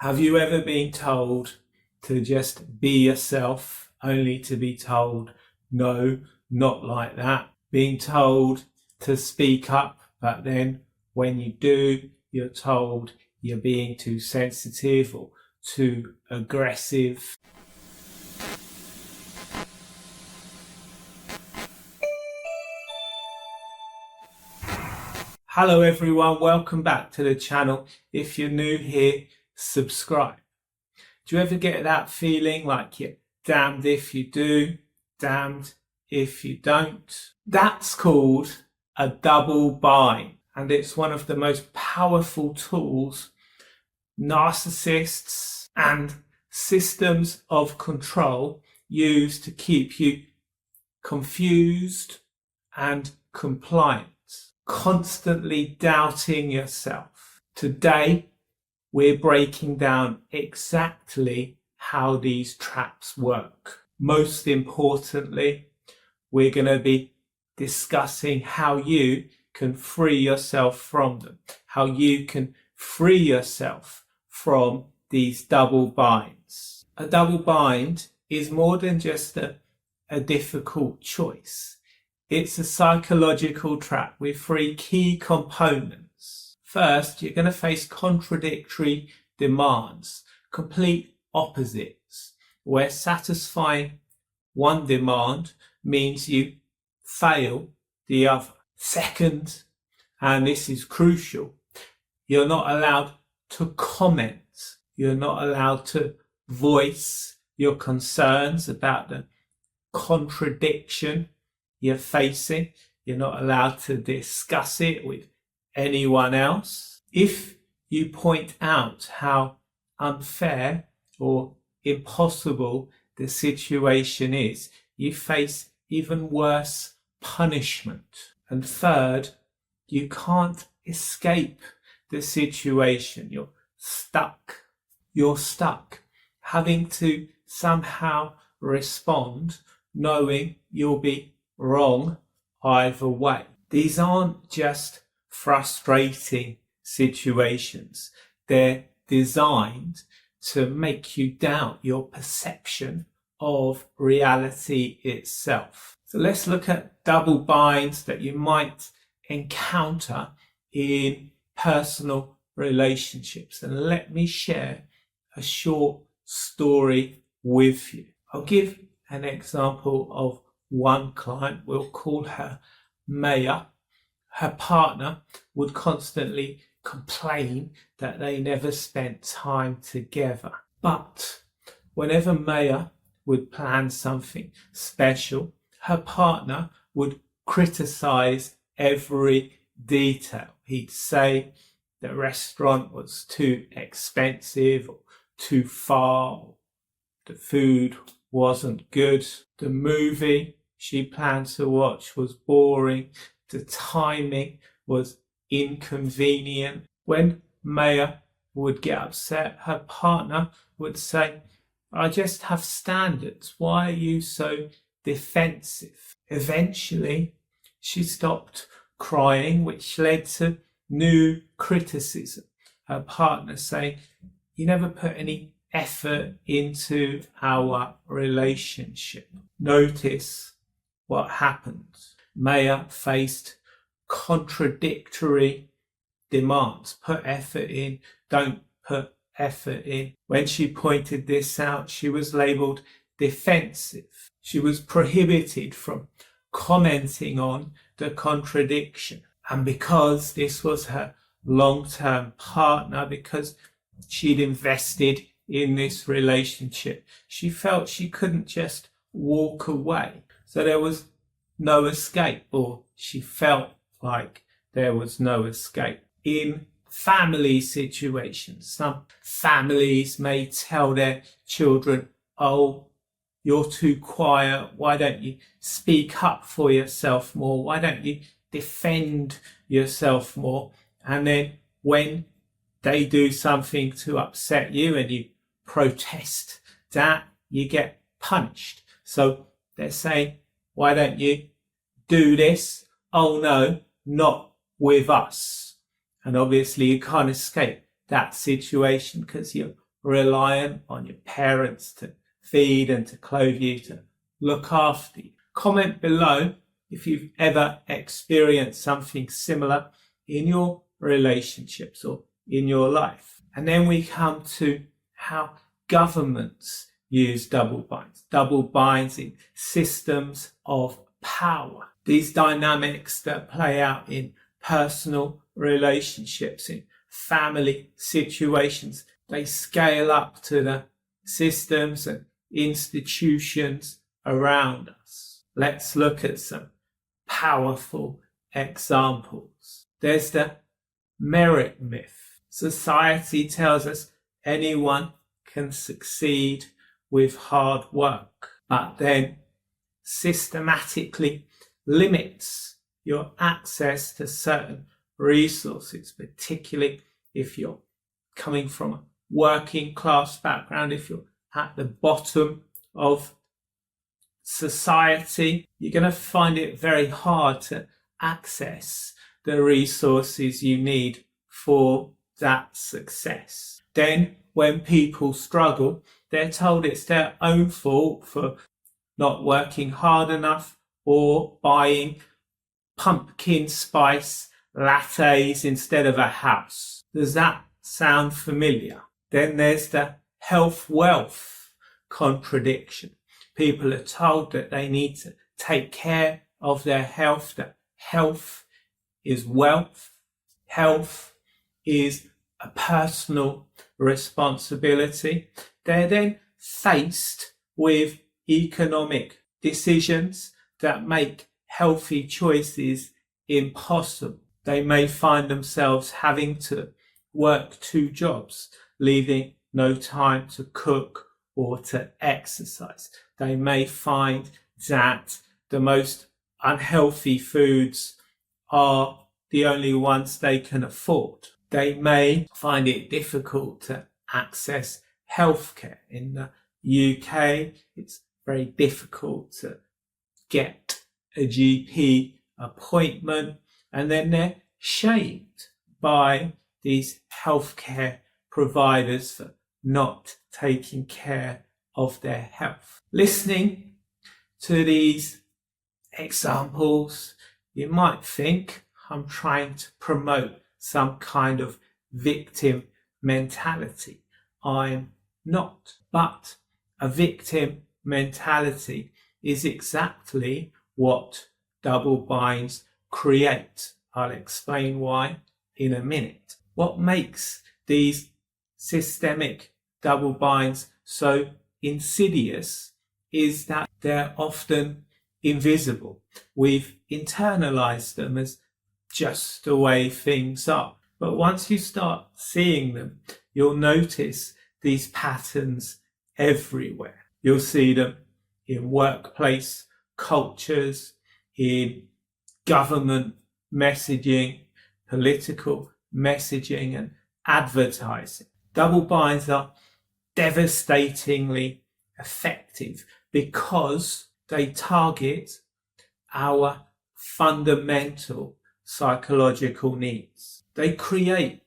Have you ever been told to just be yourself, only to be told, no, not like that? Being told to speak up, but then when you do, you're told you're being too sensitive or too aggressive. Hello everyone, welcome back to the channel. If you're new here, subscribe. Do you ever get that feeling like you're damned if you do, damned if you don't? That's called a double bind, and it's one of the most powerful tools narcissists and systems of control use to keep you confused and compliant, constantly doubting yourself. Today, we're breaking down exactly how these traps work. Most importantly, we're going to be discussing how you can free yourself from them, how you can free yourself from these double binds. A double bind is more than just a difficult choice. It's a psychological trap with three key components. First, you're going to face contradictory demands, complete opposites, where satisfying one demand means you fail the other. Second, and this is crucial, you're not allowed to comment. You're not allowed to voice your concerns about the contradiction you're facing. You're not allowed to discuss it with anyone else. If you point out how unfair or impossible the situation is, you face even worse punishment. And third, you can't escape the situation. You're stuck. You're stuck, having to somehow respond, knowing you'll be wrong either way. These aren't just frustrating situations. They're designed to make you doubt your perception of reality itself. So let's look at double binds that you might encounter in personal relationships. And let me share a short story with you. I'll give an example of one client. We'll call her Maya. Her partner would constantly complain that they never spent time together. But whenever Maya would plan something special, her partner would criticize every detail. He'd say the restaurant was too expensive or too far, the food wasn't good, the movie she planned to watch was boring, the timing was inconvenient. When Maya would get upset, her partner would say, I just have standards. Why are you so defensive? Eventually, she stopped crying, which led to new criticism. Her partner saying, you never put any effort into our relationship. Notice what happened. Maya faced contradictory demands. Put effort in, don't put effort in. When she pointed this out, she was labelled defensive. She was prohibited from commenting on the contradiction. And because this was her long-term partner, because she'd invested in this relationship, she felt she couldn't just walk away. So there was no escape, or she felt like there was no escape. In family situations, some families may tell their children, oh, you're too quiet, why don't you speak up for yourself more, why don't you defend yourself more? And then when they do something to upset you and you protest that, you get punished. So they're saying, why don't you do this? Oh no, not with us. And obviously you can't escape that situation because you're reliant on your parents to feed and to clothe you, to look after you. Comment below if you've ever experienced something similar in your relationships or in your life. And then we come to how governments use double binds in systems of power. These dynamics that play out in personal relationships, in family situations, they scale up to the systems and institutions around us. Let's look at some powerful examples. There's the merit myth. Society tells us anyone can succeed with hard work, but then systematically limits your access to certain resources, particularly if you're coming from a working class background, if you're at the bottom of society, you're going to find it very hard to access the resources you need for that success. Then when people struggle, they're told it's their own fault for not working hard enough or buying pumpkin spice lattes instead of a house. Does that sound familiar? Then there's the health wealth contradiction. People are told that they need to take care of their health, that health is wealth, health is a personal responsibility. They're then faced with economic decisions that make healthy choices impossible. They may find themselves having to work 2 jobs, leaving no time to cook or to exercise. They may find that the most unhealthy foods are the only ones they can afford. They may find it difficult to access healthcare. In the UK, it's very difficult to get a GP appointment, and then they're shamed by these healthcare providers for not taking care of their health. Listening to these examples, you might think I'm trying to promote some kind of victim mentality. I'm not. But a victim mentality is exactly what double binds create. I'll explain why in a minute. What makes these systemic double binds so insidious is that they're often invisible. We've internalized them as just the way things are. But once you start seeing them, you'll notice these patterns everywhere. You'll see them in workplace cultures, in government messaging, political messaging, and advertising. Double binds are devastatingly effective because they target our fundamental psychological needs. They create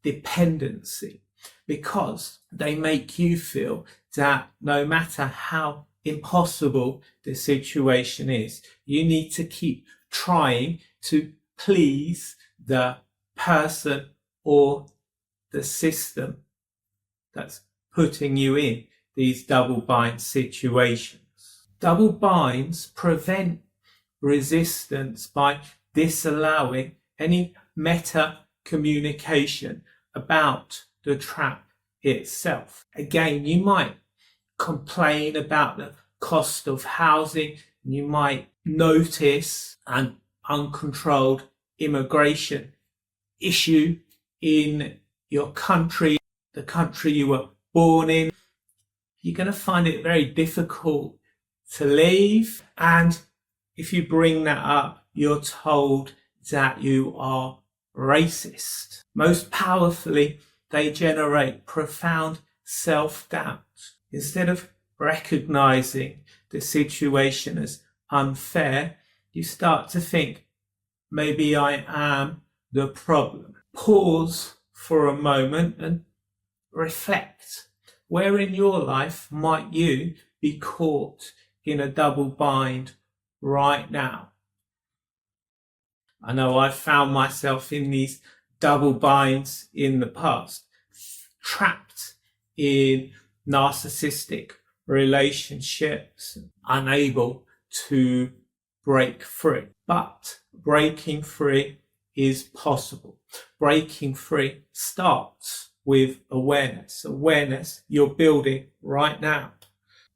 dependency because they make you feel that no matter how impossible the situation is, you need to keep trying to please the person or the system that's putting you in these double bind situations. Double binds prevent resistance by disallowing any meta communication about the trap itself. Again, you might complain about the cost of housing. You might notice an uncontrolled immigration issue in your country, the country you were born in. You're going to find it very difficult to leave. And if you bring that up, you're told that you are racist. Most powerfully, they generate profound self-doubt. Instead of recognizing the situation as unfair, you start to think, maybe I am the problem. Pause for a moment and reflect. Where in your life might you be caught in a double bind right now? I know I've found myself in these double binds in the past, trapped in narcissistic relationships, unable to break free. But breaking free is possible. Breaking free starts with awareness. Awareness you're building right now.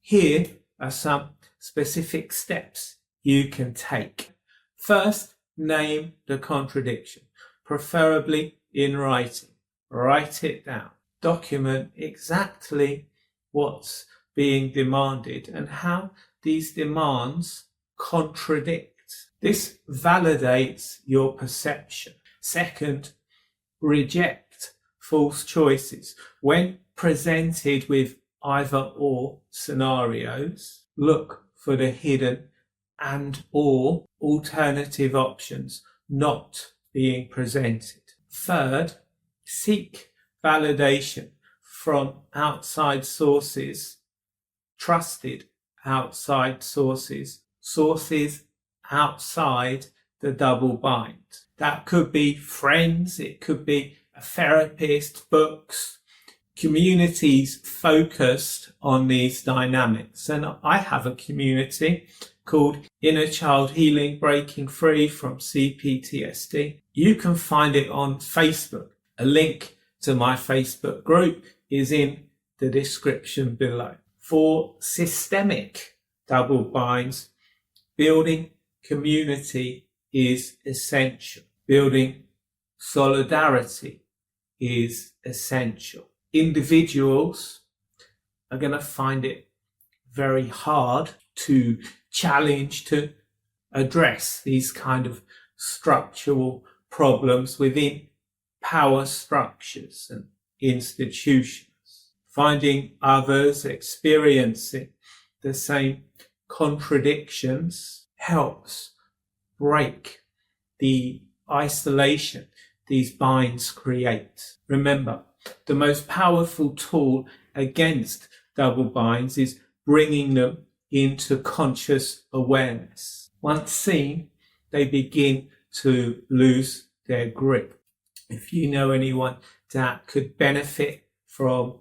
Here are some specific steps you can take. First, name the contradiction, preferably in writing. Write it down. Document exactly what's being demanded and how these demands contradict. This validates your perception. Second, reject false choices. When presented with either or scenarios, look for the hidden and or alternative options not being presented. Third, seek validation from outside sources, trusted outside sources, sources outside the double bind. That could be friends, it could be a therapist, books, communities focused on these dynamics. And I have a community called Inner Child Healing Breaking Free from CPTSD. You can find it on Facebook. A link to my Facebook group is in the description below. For systemic double binds, building community is essential. Building solidarity is essential. Individuals are going to find it very hard to challenge, to address these kind of structural problems within power structures and institutions. Finding others experiencing the same contradictions helps break the isolation these binds create. Remember, the most powerful tool against double binds is bringing them into conscious awareness. Once seen, they begin to lose their grip. If you know anyone that could benefit from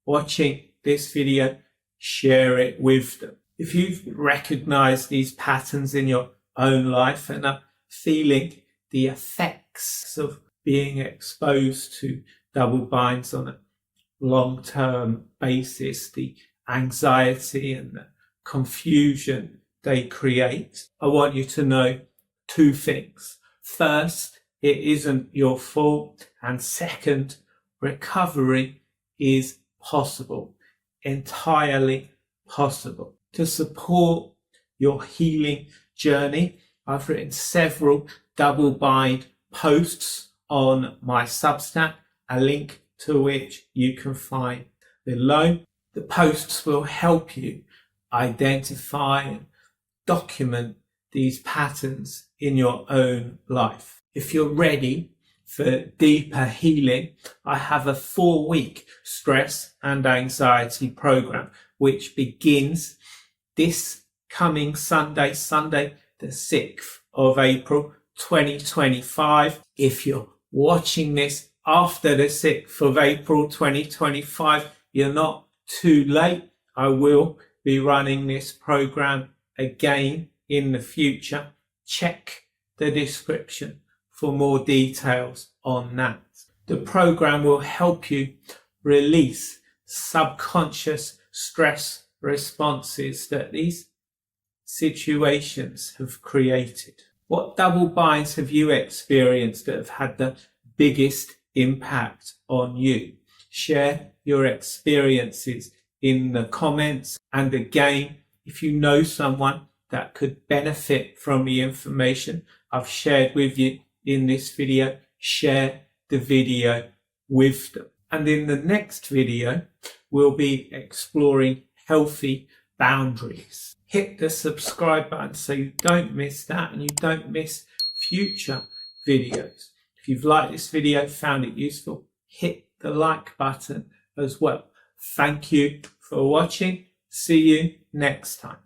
watching this video, share it with them. If you've recognized these patterns in your own life and are feeling the effects of being exposed to double binds on a long-term basis, the anxiety and the confusion they create, I want you to know two things. First, it isn't your fault. And second, recovery is possible, entirely possible. To support your healing journey, I've written several double bind posts on my Substack, a link to which you can find below. The posts will help you identify and document these patterns in your own life. If you're ready for deeper healing, I have a 4-week stress and anxiety program, which begins this coming Sunday, the 6th of April, 2025. If you're watching this after the 6th of April, 2025, you're not too late. I will be running this program again in the future. Check the description for more details on that. The program will help you release subconscious stress responses that these situations have created. What double binds have you experienced that have had the biggest impact on you? Share your experiences in the comments. And again, if you know someone that could benefit from the information I've shared with you in this video, share the video with them. And in the next video, we'll be exploring healthy boundaries. Hit the subscribe button so you don't miss that and you don't miss future videos. If you've liked this video, found it useful, hit the like button as well. Thank you for watching. See you next time.